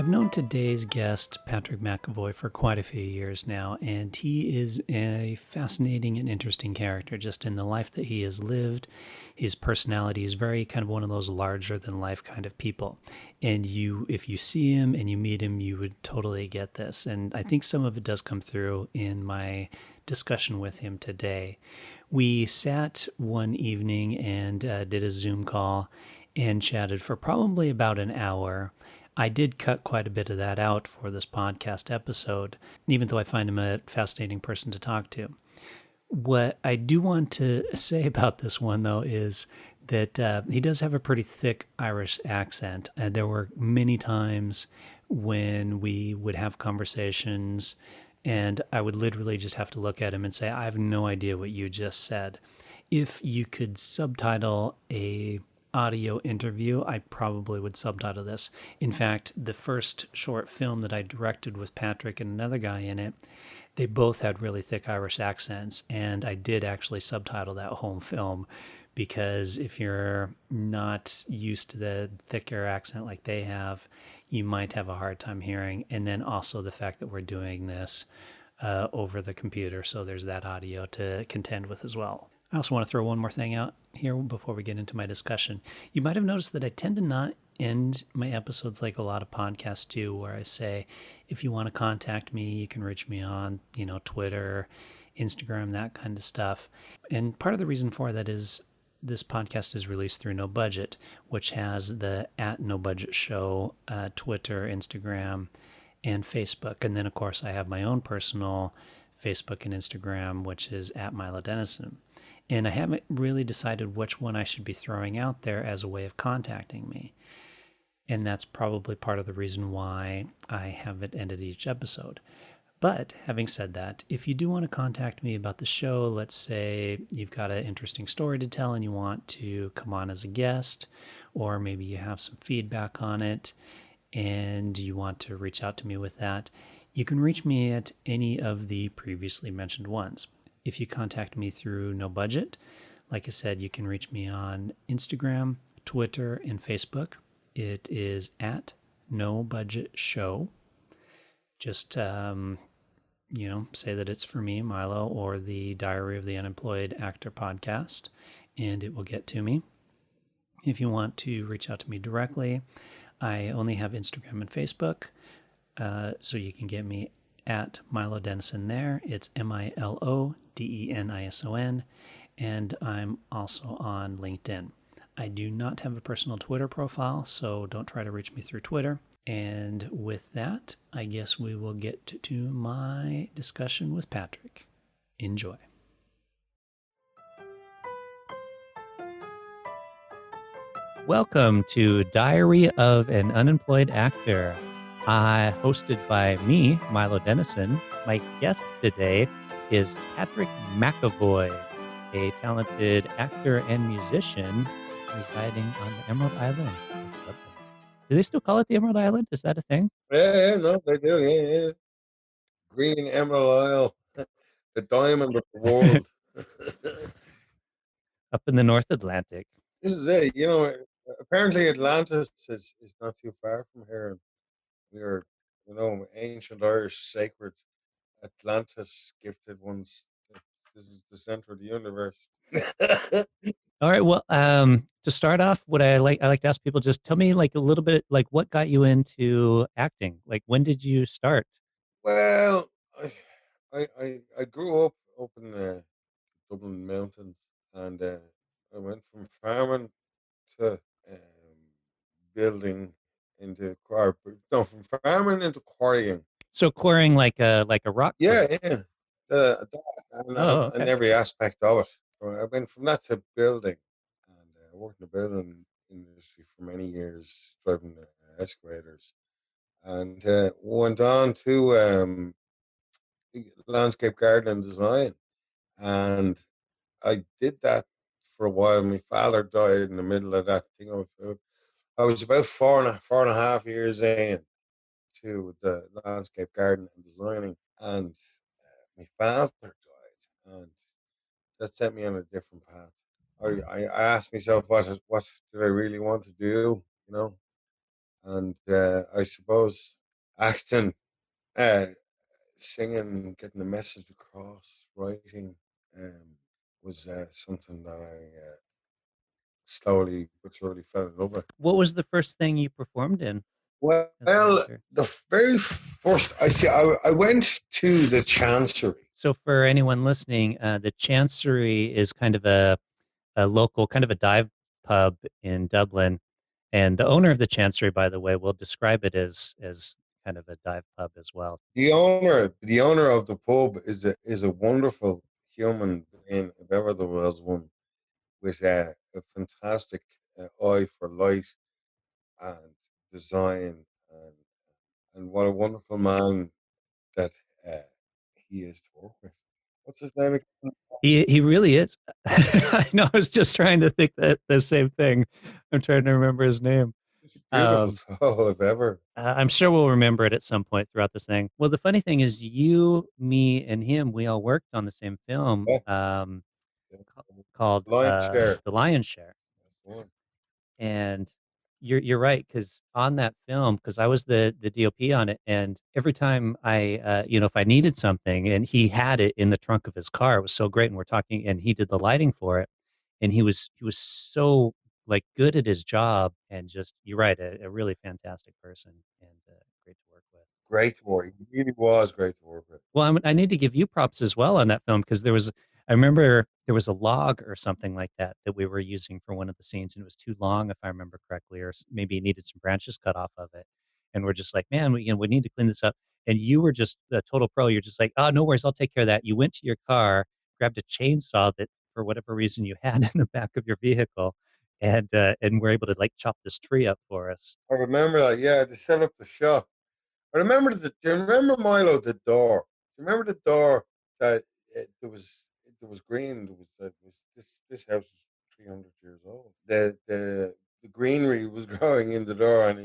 I've known today's guest, Patrick McAvoy, for quite a few years now, and he is a fascinating and interesting character just in the life that he has lived. His personality is very kind of one of those larger than life kind of people. And if you see him and you meet him, you would totally get this. And I think some of it does come through in my discussion with him today. We sat one evening and did a Zoom call and chatted for probably about an hour. I did cut quite a bit of that out for this podcast episode, even though I find him a fascinating person to talk to. What I do want to say about this one, though, is that he does have a pretty thick Irish accent. And there were many times when we would have conversations, and I would literally just have to look at him and say, I have no idea what you just said. If you could subtitle a audio interview, I probably would subtitle this. In fact, the first short film that I directed with Patrick and another guy in it, they both had really thick Irish accents, and I did actually subtitle that whole film because if you're not used to the thicker accent like they have, you might have a hard time hearing. And then also the fact that we're doing this over the computer, so there's that audio to contend with as well. I also want to throw one more thing out here before we get into my discussion. You might have noticed that I tend to not end my episodes like a lot of podcasts do, where I say, if you want to contact me, you can reach me on, Twitter, Instagram, that kind of stuff. And part of the reason for that is this podcast is released through No Budget, which has the at No Budget Show, Twitter, Instagram, and Facebook. And then, of course, I have my own personal Facebook and Instagram, which is at Milo Dennison. And I haven't really decided which one I should be throwing out there as a way of contacting me. And that's probably part of the reason why I haven't ended each episode. But having said that, if you do want to contact me about the show, let's say you've got an interesting story to tell and you want to come on as a guest, or maybe you have some feedback on it and you want to reach out to me with that, you can reach me at any of the previously mentioned ones. If you contact me through No Budget, like I said, you can reach me on Instagram, Twitter, and Facebook. It is at No Budget Show. Just, say that it's for me, Milo, or the Diary of the Unemployed Actor podcast, and it will get to me. If you want to reach out to me directly, I only have Instagram and Facebook, so you can get me at Milo Dennison there. It's MILODENISON, and I'm also on LinkedIn. I do not have a personal Twitter profile, so don't try to reach me through Twitter. And with that, I guess we will get to my discussion with Patrick. Enjoy. Welcome to Diary of an Unemployed Actor. Hosted by me, Milo Dennison. My guest today is Patrick McAvoy, a talented actor and musician residing on the Emerald Island. Do they still call it the Emerald Island? Is that a thing? Yeah, no, they do. Yeah. Green Emerald Isle, the diamond of the world. Up in the North Atlantic. This is it. Apparently Atlantis is not too far from here. We are, ancient Irish sacred Atlantis gifted ones. This is the center of the universe. All right. Well, to start off, I like to ask people, just tell me like a little bit, like what got you into acting? Like when did you start? Well, I grew up in the Dublin mountains, and I went from farming to building into no, from farming into quarrying. So quarrying like a rock Yeah, quarry. yeah. Oh, And okay. every aspect of it. So I went from that to building, and I worked in the building industry for many years, driving excavators, and went on to landscape gardening design, and I did that for a while. My father died in the middle of that thing. I was about 4.5 years in to the landscape gardening and designing, and my father died, and that set me on a different path. I asked myself, what did I really want to do, and I suppose acting, uh, singing, getting the message across, writing, um, was something that I slowly but surely fell in love with. What was the first thing you performed in Well, as an actor? the very first I see, I went to the Chancery. So for anyone listening, the Chancery is kind of a local, kind of a dive pub in Dublin. And the owner of the Chancery, by the way, will describe it as kind of a dive pub as well. The owner of the pub is a wonderful human being, if ever there was one, with a fantastic eye for light and design, and what a wonderful man that uh, he is to work with. What's his name again? He really is. I know. I was just trying to think that the same thing. I'm trying to remember his name. Such a beautiful Um, soul, if ever. I'm sure we'll remember it at some point throughout this thing. Well, the funny thing is, you, me, and him, we all worked on the same film Yeah, yeah. called Lion share. The Lion's Share. That's the one. And you're right, because on that film, because I was the DOP on it, and every time I if I needed something, and he had it in the trunk of his car, it was so great. And we're talking, and he did the lighting for it, and he was so like good at his job, and just you're right, a really fantastic person, and great to work with. Great to work. He really was great to work with. Well, I need to give you props as well on that film because I remember there was a log or something like that that we were using for one of the scenes, and it was too long, if I remember correctly, or maybe it needed some branches cut off of it. And we're just like, man, we need to clean this up. And you were just a total pro. You're just like, oh, no worries, I'll take care of that. You went to your car, grabbed a chainsaw that, for whatever reason, you had in the back of your vehicle, and were able to like chop this tree up for us. I remember that. Yeah, they set up the shop. I remember the. Do you remember Milo the door? Do you remember the door that there was green. There was this house was 300 years old. The greenery was growing in the door, and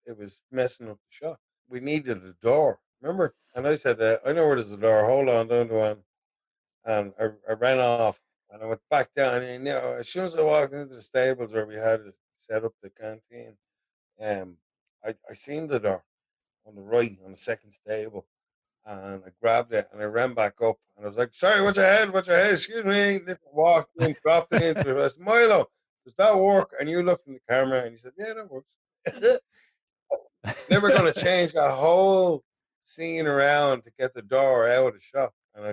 it was messing up the shop. We needed a door. Remember? And I said, I know where there's a door. Hold on, don't go on. And I ran off, and I went back down. And as soon as I walked into the stables where we had it set up the canteen, um, I seen the door on the right on the second stable, and I grabbed it and I ran back up, and I was like, "Sorry, watch your head, excuse me." Walked in, dropped it into it. I said, "Milo, does that work?" And you looked in the camera and you said, "Yeah, that works." Never going to change that whole scene around to get the door out of the shop. And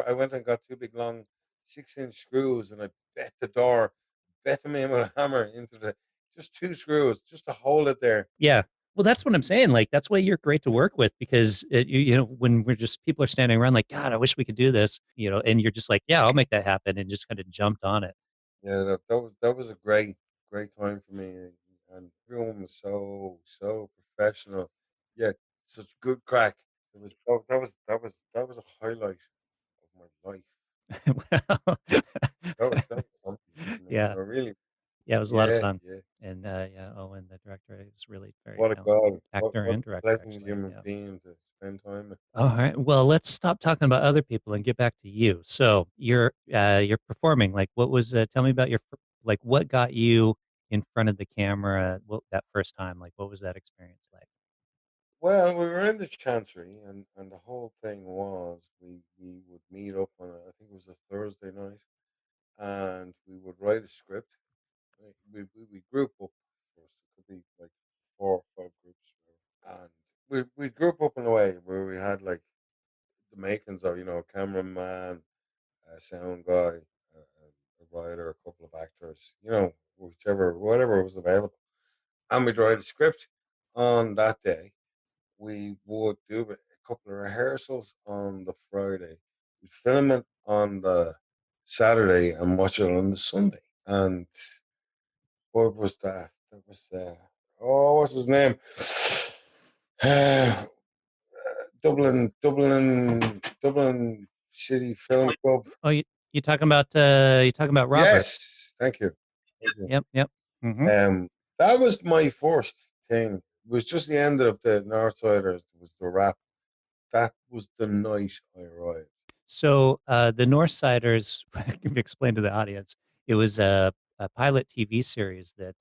I went and got two big long 6-inch screws, and I bet them in with a hammer into just two screws just to hold it there. Yeah. Well, that's what I'm saying. Like, that's why you're great to work with because when we're just people are standing around like, God, I wish we could do this, and you're just like, yeah, I'll make that happen, and just kind of jumped on it. Yeah, that was a great time for me, and everyone was so professional. Yeah, such good crack. It was that was a highlight of my life. Well, That was something. yeah, I really, yeah, it was a lot of yeah, fun, yeah. and yeah, Owen, the director, is really very What a talented guy! actor What and a director, pleasant actually. human Yeah. being to spend time with. All right. Well, let's stop talking about other people and get back to you. So you're performing. Like, what was? Tell me about like what got you in front of the camera. That first time? Like, what was that experience like? Well, we were in the chancery, and the whole thing was we would meet up on I think it was a Thursday night, and we would write a script. We group up first. It could be like 4 or 5 groups, and we group up in a way where we had like the makings of a cameraman, a sound guy, a writer, a couple of actors, whatever was available, and we'd write a script on that day. We would do a couple of rehearsals on the Friday. We'd film it on the Saturday and watch it on the Sunday. And what was that? That was what's his name? Uh, Dublin City Film Club. Oh, you talking about Robert? Yes, thank you. Thank you. Yep, yep. Hmm. That was my first thing. It was just the end of the Northsiders. It was the rap. That was the night I arrived. So the Northsiders, I can explain to the audience, it was a pilot TV series that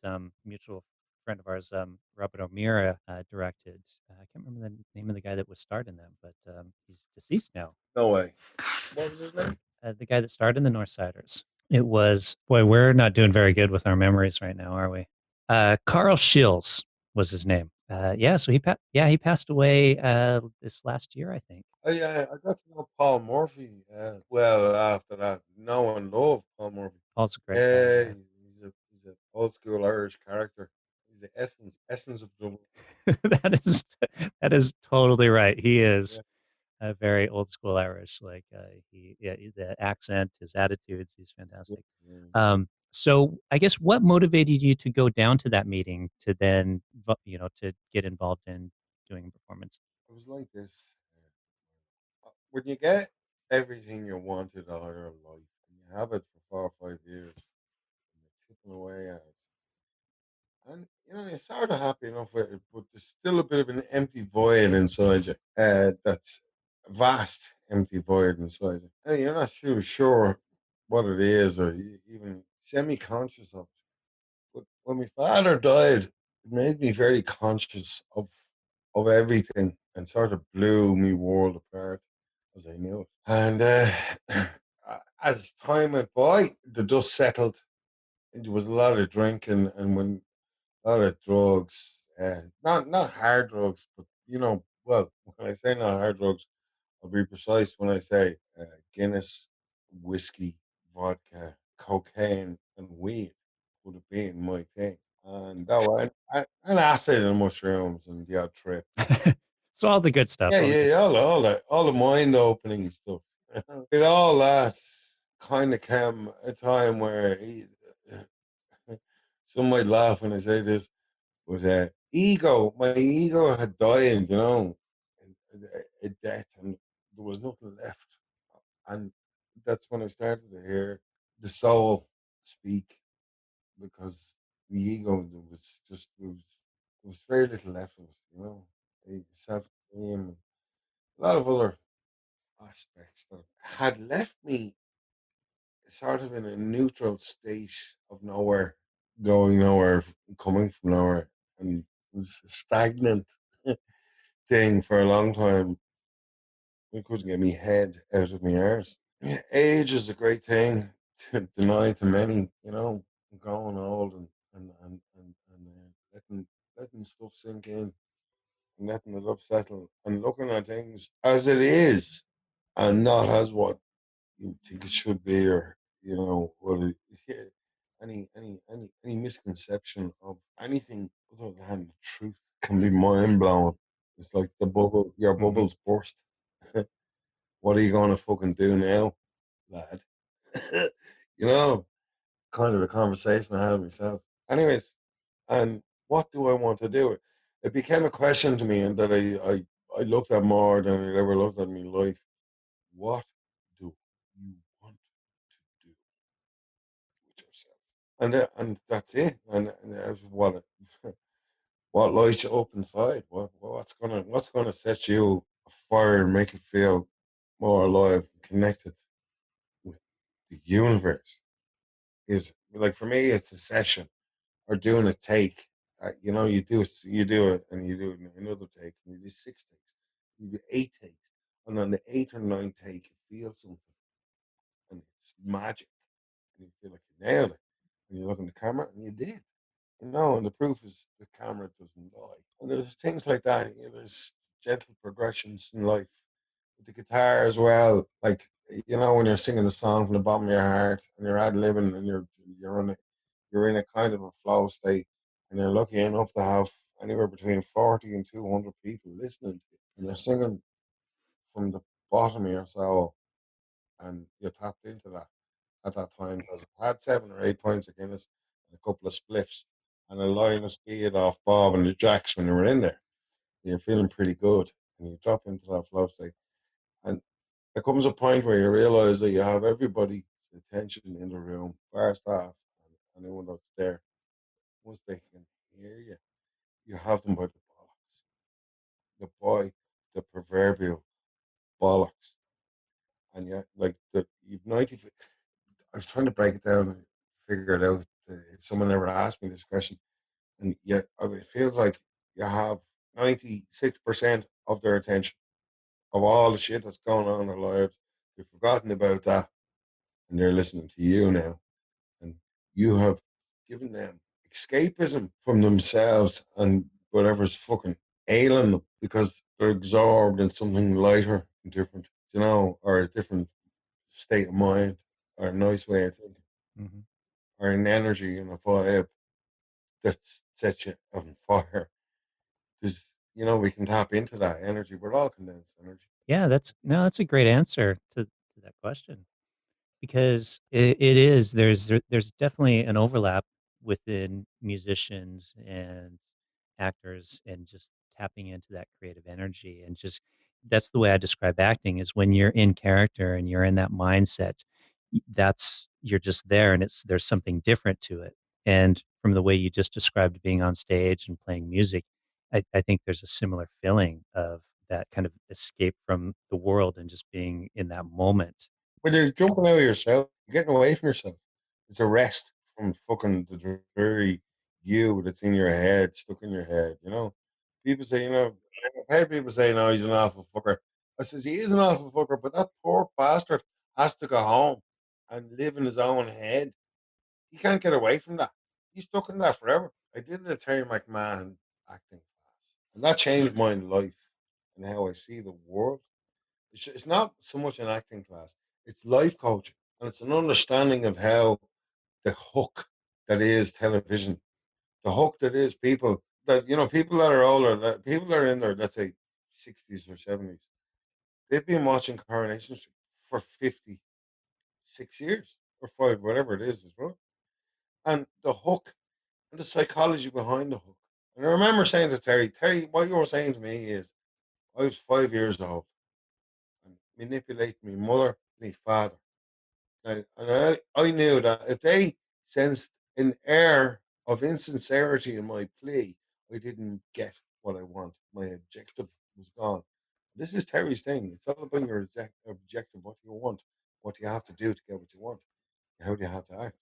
Mutual friend of ours, Robert O'Meara, directed. I can't remember the name of the guy that was starred in them, but he's deceased now. No way. What was his name? The guy that starred in the Northsiders. It was, boy, we're not doing very good with our memories right now, are we? Carl Schills was his name. Yeah, so he passed away this last year, I think. Oh yeah, I got to know Paul Murphy. Well, after that, no one loved Paul Murphy. Paul's a great guy, Yeah, yeah. he's a old school Irish character. He's the essence of Dublin. That is totally right. He is Yeah. very old school Irish. Like yeah, the accent, his attitudes, he's Yeah. fantastic. Yeah. So I guess what motivated you to go down to that meeting to then, to get involved in doing a performance? It was like this. When you get everything you wanted all your life, and you have it for 4 or 5 years, and you're chipping away at it, and you're sort of happy enough with it, but there's still a bit of an empty void inside you. That's a vast empty void inside you. And you're not sure what it is, or even semi-conscious of it. But when my father died, it made me very conscious of everything and sort of blew me world apart as I knew it. And as time went by, the dust settled. And there was a lot of drinking and when a lot of drugs. Not hard drugs, but well, when I say not hard drugs, I'll be precise when I say Guinness, whiskey, vodka, cocaine, and weed would have been my thing. And that was and acid and mushrooms and the odd trip. So all the good stuff, Yeah, all the yeah, good yeah, stuff. all the mind opening stuff. With all that kind of came a time where some might laugh when I say this, but my ego had died, a death, and there was nothing left. And that's when I started to hear the soul speak because the ego there was very little left of it, self esteem, a lot of other aspects that had left me sort of in a neutral state of nowhere, going nowhere, coming from nowhere, and it was a stagnant thing for a long time. I couldn't get my head out of my arse. Yeah, age is a great thing to deny to many, growing old and letting stuff sink in and letting the love settle and looking at things as it is and not as what you think it should be or what it, yeah, any misconception of anything other than the truth can be mind blowing. It's like your Hmm. bubble's burst. What are you going to fucking do now, lad? you know, kind of the conversation I had with myself. Anyways, and what do I want to do? It became a question to me, and that I looked at more than I ever looked at in my life. What do you want to do with yourself? And that's it. And that's what lights you up inside. What's gonna set you afire and make you feel more alive, and connected with the universe? Is like for me, it's a session or doing a take. You do it, and you do it in another take, and you do 6 takes, you do 8 takes, and on the eighth or ninth take, you feel something, and it's magic, and you feel like you nailed it, and you look in the camera, and you did. And the proof is the camera doesn't lie. And there's things like that. There's gentle progressions in life with the guitar as well. Like when you're singing a song from the bottom of your heart and you're ad libbing and you're in a kind of a flow state, and you're lucky enough to have anywhere between 40 and 200 people listening to you, and you're singing from the bottom of your soul, and you tapped into that at that time because I had 7 or 8 pints of Guinness and a couple of spliffs and a line of speed off Bob and the Jacks when you were in there. You're feeling pretty good and you drop into that flow state. And there comes a point where you realize that you have everybody's attention in the room, bar staff and anyone that's there. Once they can hear you, you have them by the bollocks. The proverbial bollocks. And yet, like, you've 90. I was trying to break it down and figure it out. If someone ever asked me this question, and yet it feels like you have 96% of their attention of all the shit that's going on in their lives. They've forgotten about that, and they're listening to you now, and you have given them escapism from themselves and whatever's fucking ailing them because they're absorbed in something lighter and different, or a different state of mind, or a nice way of thinking, Hmm. or an energy and a vibe that sets you on fire. Because we can tap into that energy. We're all condensed energy. Yeah, that's no, that's a great answer to that question. Because it is there's definitely an overlap within musicians and actors and just tapping into that creative energy and just that's the way I describe acting is when you're in character and you're in that mindset, that's you're just there and it's there's something different to it. And from the way you just described being on stage and playing music, I think there's a similar feeling of that kind of escape from the world and just being in that moment. When you're jumping out of yourself, you're getting away from yourself. It's a rest from fucking the dreary you that's in your head, stuck in your head. People say, I've heard people say, no, he's an awful fucker. I says, he is an awful fucker, but that poor bastard has to go home and live in his own head. He can't get away from that. He's stuck in that forever. I did the Terry McMahon acting class, and that changed my life and how I see the world. It's not so much an acting class, it's life coaching. And it's an understanding of how the hook that is television, the hook that is people that are older, people that are in their, let's say, 60s or 70s, they've been watching Coronation Street for 56 years or five, whatever it is well. And the hook and the psychology behind the hook. And I remember saying to Terry, what you were saying to me is, I was 5 years old and manipulating my mother, my father. And I knew that if they sensed an air of insincerity in my plea, I didn't get what I want. My objective was gone. This is Terry's thing. It's all about your objective, what you want, what you have to do to get what you want, how do you have to act.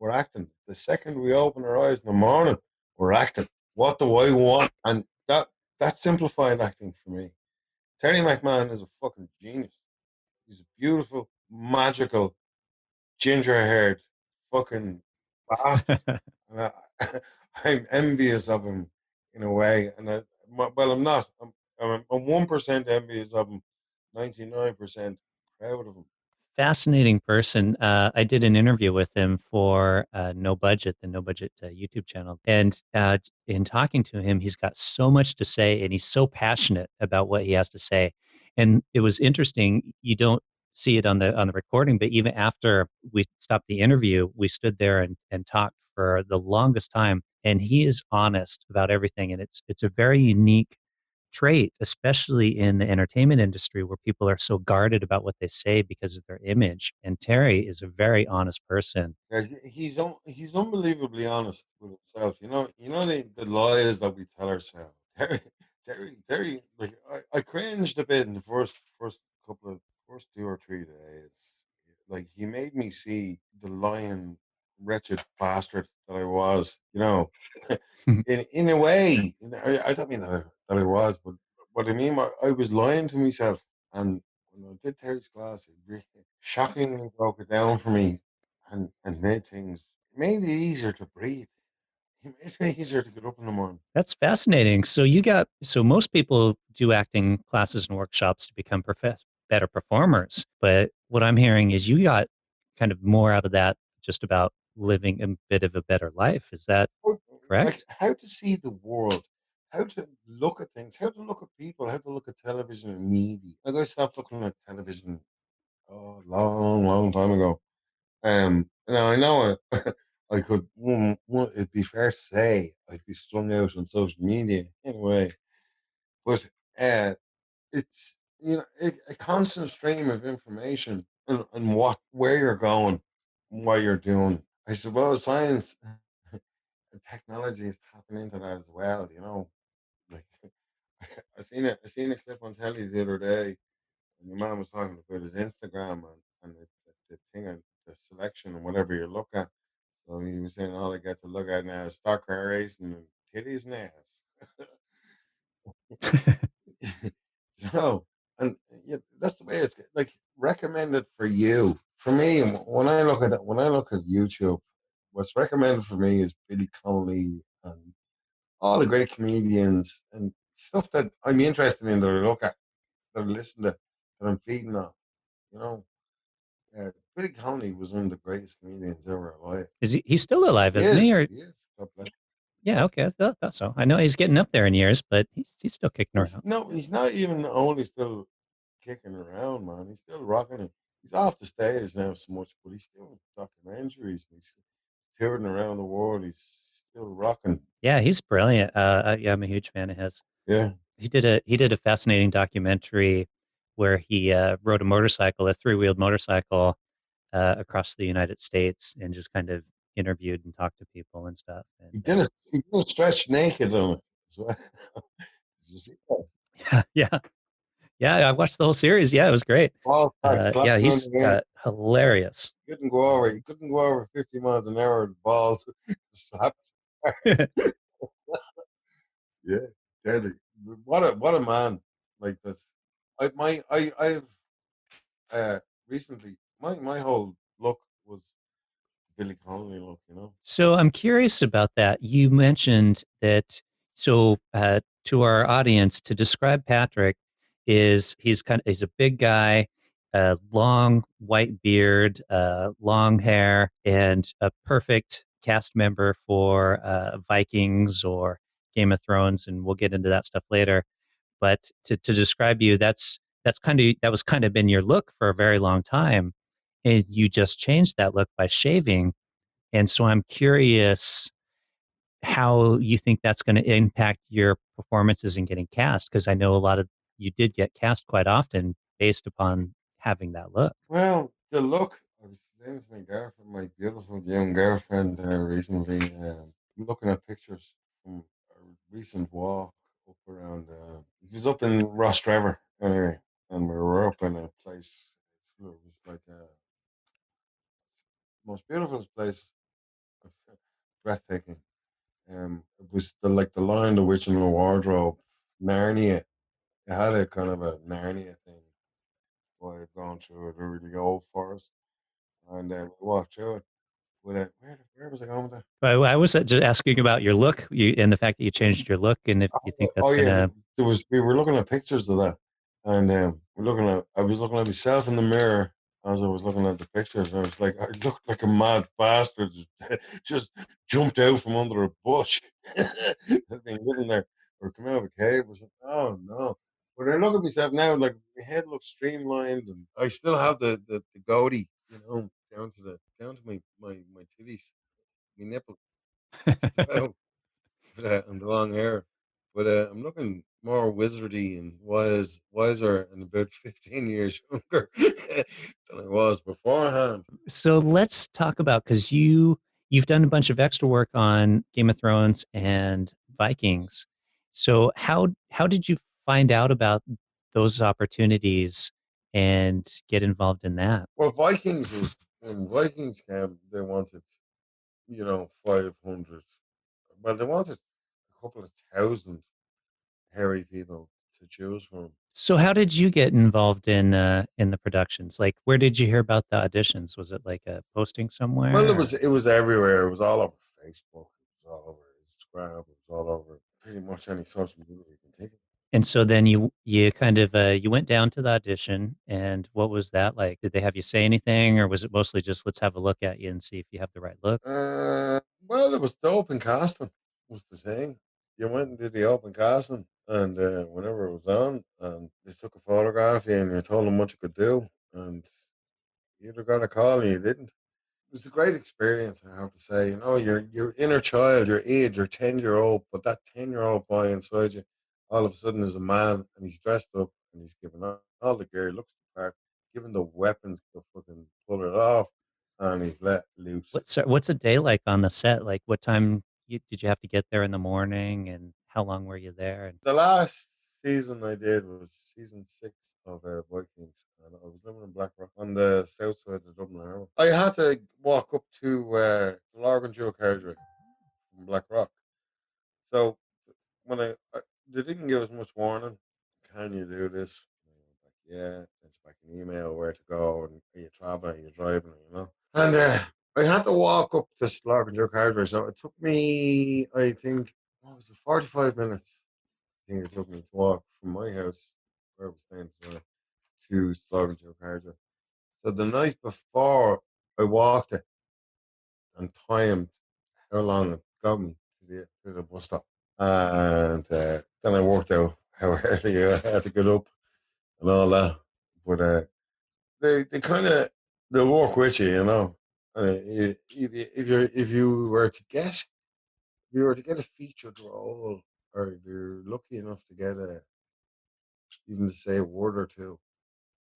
We're acting. The second we open our eyes in the morning, we're acting. What do I want? And that's simplified acting for me. Terry McMahon is a fucking genius. He's a beautiful, magical, ginger-haired fucking bastard. And I'm envious of him in a way. Well, I'm not. I'm 1% envious of him, 99% proud of him. Fascinating person. I did an interview with him for No Budget, the No Budget YouTube channel. And in talking to him, he's got so much to say and he's so passionate about what he has to say. And it was interesting. You don't see it on the recording, but even after we stopped the interview, we stood there and talked for the longest time. And he is honest about everything. And it's a very unique trait, especially in the entertainment industry where people are so guarded about what they say because of their image. And Terry is a very honest person. Yeah, he's unbelievably honest with himself. The lies that we tell ourselves. Terry. Like I cringed a bit in the first 2 or 3 days. Like he made me see the lying, wretched bastard that I was. In a way. I don't mean that I was, but what I mean, I was lying to myself. And when I did Terry's class, it really shockingly broke it down for me and made it easier to breathe. It made it easier to get up in the morning. That's fascinating. So most people do acting classes and workshops to become better performers. But what I'm hearing is you got kind of more out of that just about living a bit of a better life. Is that But, like correct? how to see the world, how to look at things, how to look at people, how to look at television and media. Like I stopped looking at television a long, long time ago. Now I know I could. It'd be fair to say I'd be strung out on social media in a way, but uh, it's a constant stream of information and where you're going, what you're doing. I suppose science and technology is tapping into that as well. Like I seen a clip on telly the other day, and the man was talking about his Instagram and the thing and the selection and whatever you look at. So he was saying all I get to look at now is stock car racing and titties and ass. you know, and yeah, that's the way it's like recommended for you. For me, when I look at YouTube, what's recommended for me is Billy Connolly and all the great comedians and stuff that I'm interested in that I look at, that I listen to, that I'm feeding on. You know, Billy Connolly was one of the greatest comedians ever alive. Is he's still alive, He isn't he? is, Or he is. God bless. yeah, okay, I thought so. I know he's getting up there in years, but he's still kicking He's around. no, he's not even only still kicking around, man. He's still rocking it. He's off the stage now so much, but he's still in documentaries. He's touring around the world. He's still rocking. Yeah, he's brilliant. Yeah, I'm a huge fan of his. Yeah, He did a fascinating documentary where he rode a motorcycle, a three-wheeled motorcycle, across the United States, and just kind of interviewed and talked to people and stuff. And he did a stretch naked on it as well. Did you see that? yeah, yeah, yeah. I watched the whole series. Yeah, it was great. Ball start Yeah, clapping on he's the game. hilarious. Couldn't go over. He couldn't go over 50 miles an hour. The balls slapped. Yeah, deadly. What a man like this. I've uh recently my whole look was Billy Connolly look. You know. So I'm curious about that. You mentioned that. So to our audience, to describe Patrick, is he's a big guy, long white beard, long hair, and a perfect cast member for Vikings or Game of Thrones, and we'll get into that stuff later. But to describe you, that was kind of been your look for a very long time, and you just changed that look by shaving. And so I'm curious how you think that's going to impact your performances in getting cast, because I know a lot of you did get cast quite often based upon having that look. Well, the look. I was saying to my girlfriend, my beautiful young girlfriend, recently, looking at pictures from a recent walk up around. It was up in Ross Trevor anyway, and we were up in a place. It was like a most beautiful place, breathtaking. It was the Lion, the Witch, and the Wardrobe, Narnia. It had a kind of a Narnia thing. Boy, I've gone through it, a really old forest, and we walked through it. With it, where was I going with that? But I was just asking about your look, and the fact that you changed your look, and if you think Oh that's yeah, gonna. there was. We were looking at pictures of that, and we're looking at. I was looking at myself in the mirror as I was looking at the pictures, and I was like, I looked like a mad bastard, just jumped out from under a bush. I'd been living there or come out of a cave or something. Oh no! But I look at myself now, like my head looks streamlined, and I still have the goatee, you know, down to my titties, my nipple, just about and the long hair. But I'm looking more wizardy and wiser, and about 15 years younger than I was beforehand. So let's talk about, because you've done a bunch of extra work on Game of Thrones and Vikings. So how did you find out about those opportunities and get involved in that? Well, Vikings was when Vikings came, they wanted 500. Well, they wanted a couple of thousand hairy people to choose from. So how did you get involved in the productions? Like, where did you hear about the auditions? Was it like a posting Well, somewhere? Or? it was everywhere. It was all over Facebook. It was all over Instagram. It was all over pretty much any social media you can think of. And so then you kind of you went down to the audition, and what was that like? Did they have you say anything, or was it mostly just let's have a look at you and see if you have the right look? Well, it was the open casting was the thing. You went and did the open casting, and whenever it was on, and they took a photograph of you, and you told them what you could do, and you either got a call or you didn't. It was a great experience, I have to say. You know, your inner child, your age, your 10-year-old, but that 10-year-old boy inside you, all of a sudden is a man, and he's dressed up, and he's given all the gear, looks the part, given the weapons to fucking pull it off, and he's let loose. What's a day like on the set? Like, what time did you have to get there in the morning, and how long were you there? And The last season I did was season 6 of Vikings, and I was living in Blackrock on the south side of Dublin Harbour. I had to walk up to the Largan Dual Carriageway from Blackrock. So when they didn't give us much warning. Can you do this? And I was like, yeah. Sent you back an email where to go, and are you traveling, are you driving, And I had to walk up to Slarkin Dual Carriageway, so it took me, I think, what was it, 45 minutes. I think it took me to walk from my house, where I was staying, to Slogan Carriage. So the night before, I walked it and timed how long it got me to the bus stop. And then I worked out how early I had to get up and all that. But they kind of, they'll work with you. If you were to get, if you were to get a featured role, or if you're lucky enough to get even to say a word or two,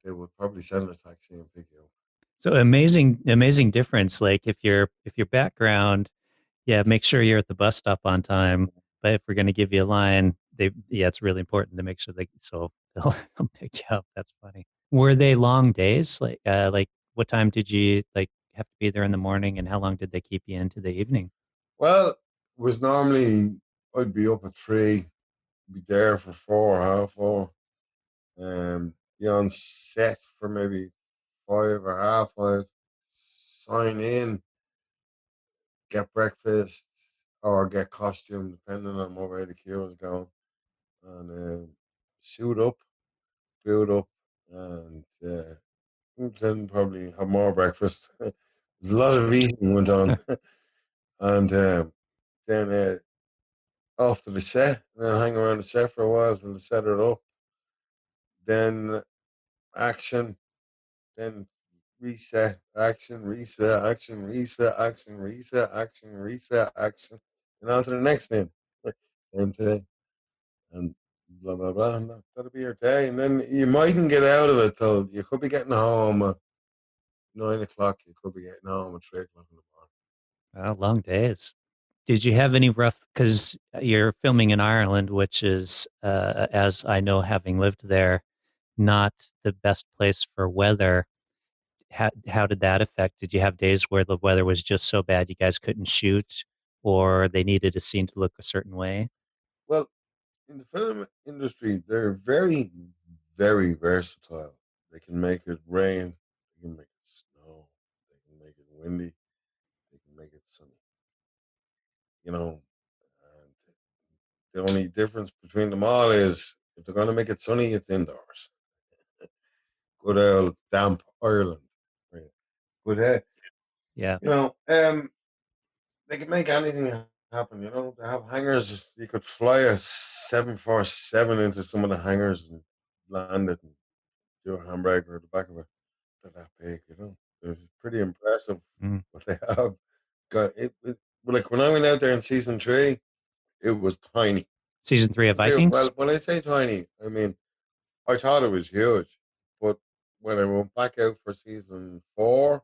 they would probably send a taxi and pick you up. So amazing difference. Like if your background, yeah, make sure you're at the bus stop on time. But if we're going to give you a line, yeah, it's really important to make sure so they'll pick you up. That's funny. Were they long days? Like what time did you like have to be there in the morning, and how long did they keep you into the evening? Well, it was normally I'd be up at 3, be there for 4, half 4, be on set for maybe 5 or half 5, sign in, get breakfast or get costume, depending on what way the queue is going, and suit up, build up, and then probably have more breakfast. There's a lot of eating went on, and then off to the set, and then hang around the set for a while till they set it up. Then action, then reset, action, reset, action, reset, action, reset, action, reset, action, and on to the next thing. Same thing, and blah blah blah. And that'll be your day, and then you mightn't get out of it till you could be getting home at 9 o'clock. You could be getting home at 3 o'clock in the morning. Long days. Did you have any rough, because you're filming in Ireland, which is, as I know, having lived there, not the best place for weather. How did that affect? Did you have days where the weather was just so bad you guys couldn't shoot, or they needed a scene to look a certain way? Well, in the film industry, they're very, very versatile. They can make it rain, they can make it snow, they can make it windy, they can make it sunny. And the only difference between them all is if they're going to make it sunny, it's indoors. Good old damp Ireland. Right. But Yeah. you know, they can make anything happen. They have hangars. You could fly a 747 into some of the hangars and land it and do a handbrake or the back of it. They're that big. It's pretty impressive Mm. what they have got. Like when I went out there in season 3, it was tiny. Season 3 of Vikings? Well, when I say tiny, I mean I thought it was huge, but when I went back out for season 4,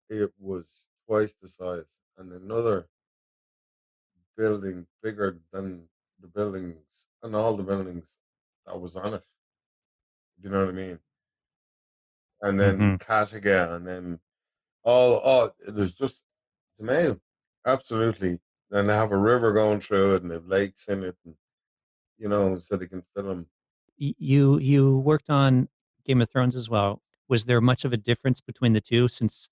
it was twice the size, and another building bigger than the buildings and all the buildings that was on it. You know what I mean? And then Hmm. Kattegat, and then all it was just it's amazing, absolutely. And they have a river going through it, and they have lakes in it, and so they can film. You worked on Game of Thrones as well. Was there much of a difference between the two, since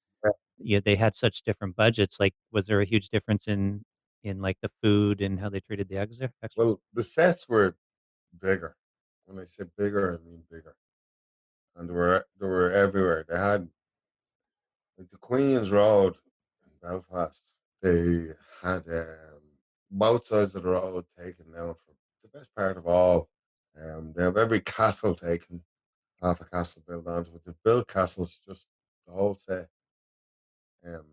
yeah, they had such different budgets? Like, was there a huge difference in like the food and how they treated the extras? Well, the sets were bigger. When I say bigger, I mean bigger, and they were everywhere. They had like the Queen's Road in Belfast. They had both sides of the road taken down for the best part of all. They have every castle taken, half a castle built onto it. They built castles just the whole set. Um,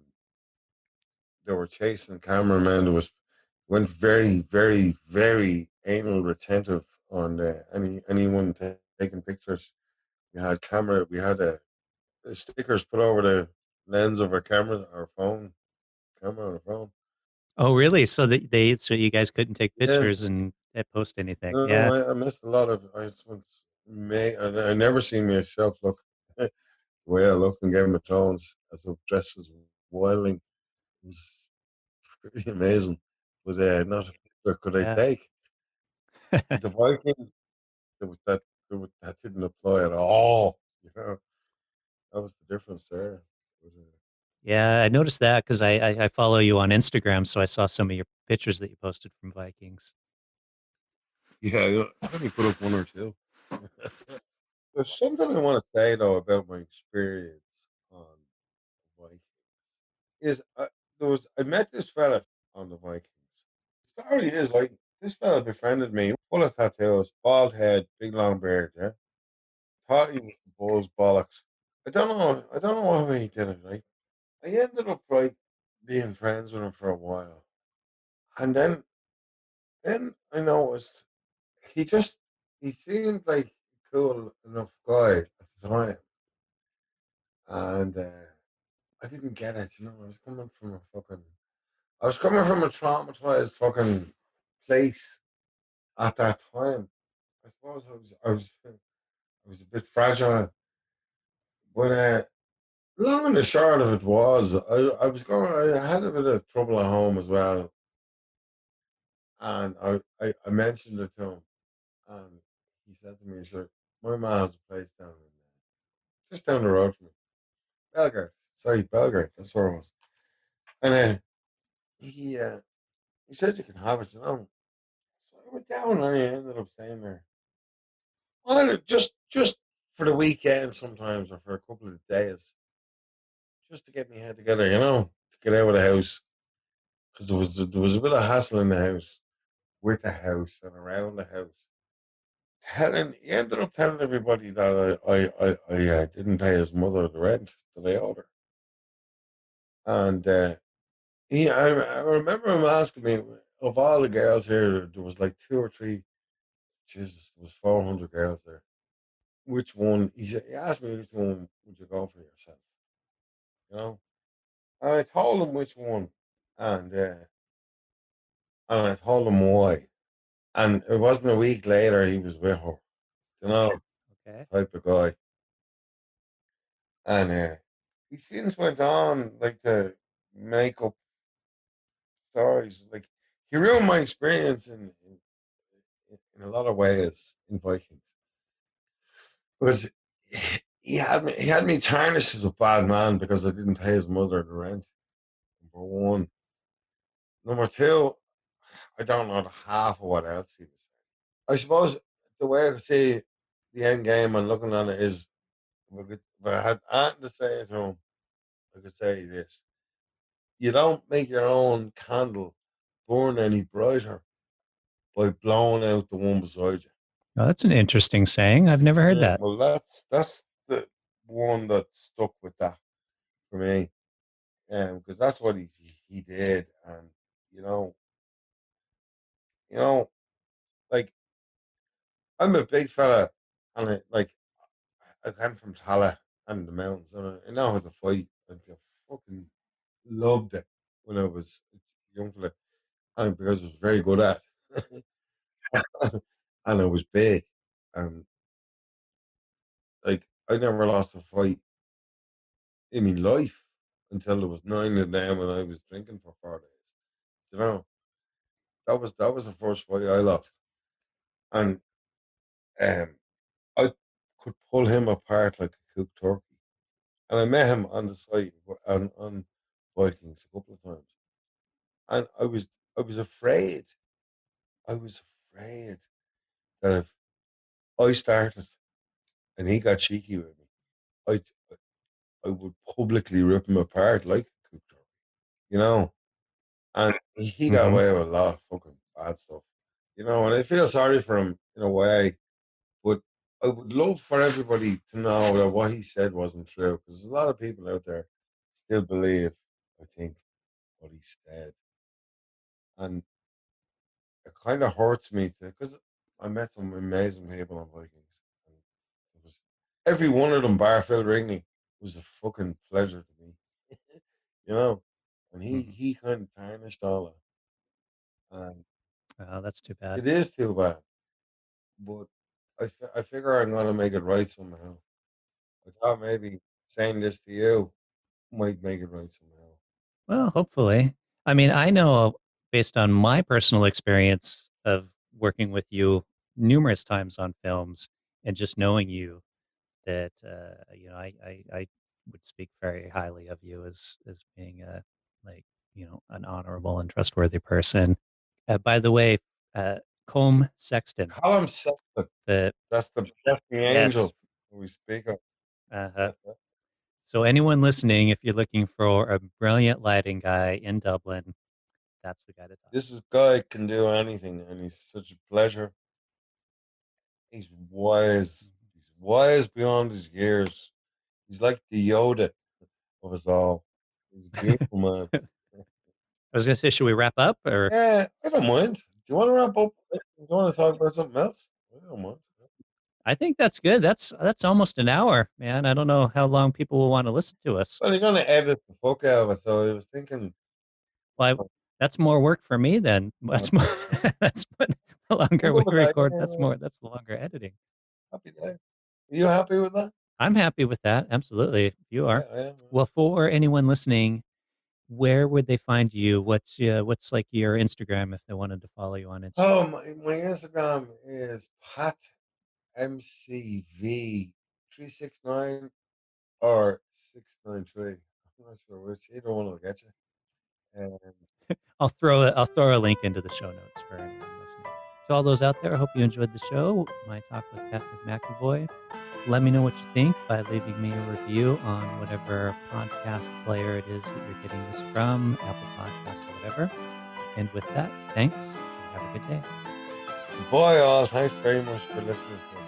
they were chasing cameramen. There was went very, very, very anal retentive on anyone taking pictures. We had camera. We had stickers put over the lens of our camera, our phone, camera on our phone. Oh, really? So so you guys couldn't take Yeah, pictures, and They post anything. No, Yeah, I missed a lot of. I just once may. I never seen myself look the way I looked in Game of Thrones as a dressed as wildling. It was pretty amazing, but not a picture could I yeah, take. With the Vikings, that didn't apply at all. You know, that was the difference there. But, yeah. I noticed that because I follow you on Instagram, so I saw some of your pictures that you posted from Vikings. yeah, I only put up one or two. There's something I want to say though about my experience on Vikings. Is there was I met this fella on the Vikings. The story is like this fella befriended me, full of tattoos, bald head, big long beard. Yeah, thought he was the Bulls bollocks. I don't know. I don't know how he did it. Right, I ended up like being friends with him for a while, and then I noticed he just he seemed like a cool enough guy at the time, and I didn't get it. You know, I was coming from a traumatized fucking place at that time. I suppose I was a bit fragile, but long and the short of it was I was going. I had a bit of trouble at home as well, and I mentioned it to him, and he said to me, "Sure, my mom has a place down in just down the road from me, Belgrade. Sorry, Belgrade. That's where it was." And he uh, he said you can have it, you know. So I went down and I ended up staying there. Well, just for the weekend sometimes or for a couple of days, just to get my head together, you know, to get out of the house because there was a bit of hassle in the house, with the house and around the house. He ended up telling everybody that I didn't pay his mother the rent that I owed her, and I remember him asking me of all the girls here, there was like two or three. Jesus, there was 400 girls there. Which one? He asked me which one would you go for yourself, you know? And I told him which one, and I told him why. And it wasn't a week later he was with her, you know, Okay. type of guy. And he since went on like to make up stories. Like he ruined my experience in a lot of ways in Vikings because he had me tarnished as a bad man because I didn't pay his mother the rent. Number one. Number two, I don't know the half of what else he was saying. I suppose the way I see the end game and looking at it is, if I had anything to say to him, I could say this: you don't make your own candle burn any brighter by blowing out the one beside you. Oh, that's an interesting saying. I've never heard Yeah, that. well, that's the one that stuck with that for me, because that's what he did, and you know, you know, like I'm a big fella, and I came from Tala and the mountains, and I know how to fight. I fucking loved it when I was a young fella, and because I was very good at it. And I was big, and like I never lost a fight in my life until there was nine of them, and I was drinking for 4 days. You know, that was the first fight I lost, and um, I could pull him apart like a cooked turkey. And I met him on the site on Vikings a couple of times, and I was afraid. I was afraid that if I started and he got cheeky with me, I I would publicly rip him apart like a cooked turkey, you know. And he got Hmm. away with a lot of fucking bad stuff, you know. And I feel sorry for him in a way, but I would love for everybody to know that what he said wasn't true because there's a lot of people out there still believe, I think, what he said, and it kind of hurts me because I met some amazing people on Vikings. And it was every one of them, bar Phil Rigney, was a fucking pleasure to me, you know. And he Hmm. he kind of tarnished all that. Oh, that's too bad. It is too bad, but I figure I'm gonna make it right somehow. I thought maybe saying this to you might make it right somehow. Well, hopefully. I mean, I know based on my personal experience of working with you numerous times on films and just knowing you that I would speak very highly of you as being a like an honorable and trustworthy person. By the way, uh, Combe Sexton, Call him Sexton. the That's the yes, angel we speak of. uh, so anyone listening, if you're looking for a brilliant lighting guy in Dublin, that's the guy to talk This is guy can do anything, and he's such a pleasure. He's to. wise. He's wise beyond his years. He's like the Yoda of us all. He's a beautiful man. I was gonna say, should we wrap up or? Yeah, I don't mind. Do you want to wrap up? Do you want to talk about something else? I don't mind. I think that's good. That's almost an hour, man. I don't know how long people will want to listen to us. Well, you're gonna edit the fuck out of it, so I was thinking. Well, that's more work for me then. Oh, That's more. That's what the I'm longer we good with that. record, Yeah, that's yeah, more. That's the longer editing. happy day. Are you happy with that? I'm happy with that. Absolutely, if you Yeah, are. I am. Well, for anyone listening, where would they find you? What's like your Instagram if they wanted to follow you on Instagram? Oh, my Instagram is Pat MCV 369 or 693. I'm not sure which. Either one will get you. And I'll throw a link into the show notes for anyone listening. To all those out there, I hope you enjoyed the show. My talk with Patrick McAvoy. Let me know what you think by leaving me a review on whatever podcast player it is that you're getting this from, Apple Podcast or whatever. And with that, thanks and have a good day. boy, all, thanks very much for listening to us.